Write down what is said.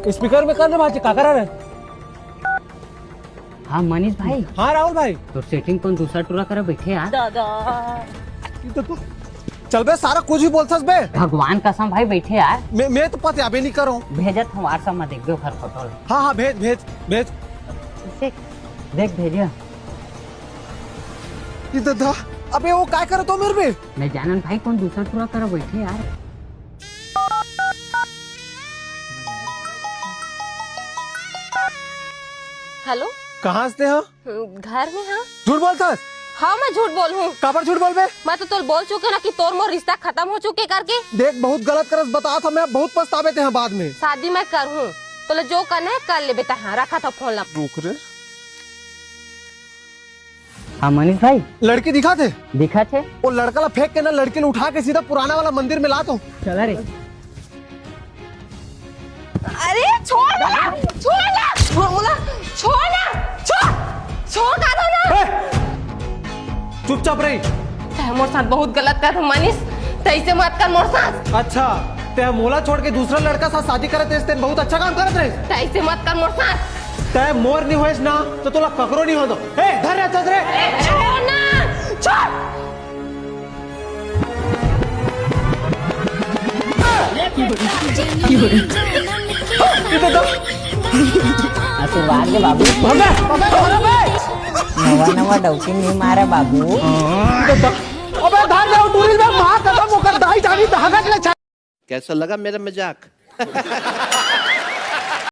Speaker में कर भाजी का करा रहे। हाँ मनीष भाई। हाँ राहुल भाई। तो सेटिंग कौन दूसरा टूरा करे बैठे यार। तो चल बे सारा कुछ भी बोल सकस बे। भगवान कसम भाई बैठे यार। मैं तो पता अभी नहीं कर रहा हूँ। भेजत हम व्हाट्सएप में देख दो हर फोटो। हाँ हाँ भेज भेज भेज। देख भेजिए। दादा अबे वो क्या करे तो मेरे पे। मैं जानन भाई कौन दूसरा टूरा करे बैठे यार। हेलो कहाँ से हाँ? घर में। हाँ झूठ बोलता है। हाँ मैं झूठ बोल हूँ। काबर झूठ बोल बे। मैं तो तोर बोल चुके ना कि तोर मोर रिश्ता खत्म हो चुके करके। देख बहुत गलत करस बता था मैं बहुत पछतावे थे बाद में। शादी मैं कर हूँ तो जो करना है कर ले बेटा। हाँ रखा था फोन ला। रुक रे। हाँ मनीष भाई लड़की दिखा थे। दिखा थे। वो लड़का ला फेंक के ना लड़की ने उठा के सीधा पुराना वाला मंदिर में ला तो। चला रे। अरे छोड़ ना छोड़ ना छोड़ ना छोड़ ना छोड़ का दो ना। चुपचाप रही। मोर साथ बहुत गलत कर मनीष। तैसे मत कर मोर साथ। अच्छा ते मोला छोड़ के दूसरा लड़का साथ शादी करत रहे। बहुत अच्छा काम करत रहे। तैसे मत कर मोर साथ। तय मोर नहीं होएस ना तो तोला ककरो नहीं हो दो। ए धर रे चल रे। छोड़ ना छोड़। आशीर्वाद दे बाबू। नवा नवा डौकी नहीं मारे बाबू। अबे धर ले टूरिस्ट में मार खत्म होकर दाई जानी धागा के। कैसा लगा मेरा मजाक?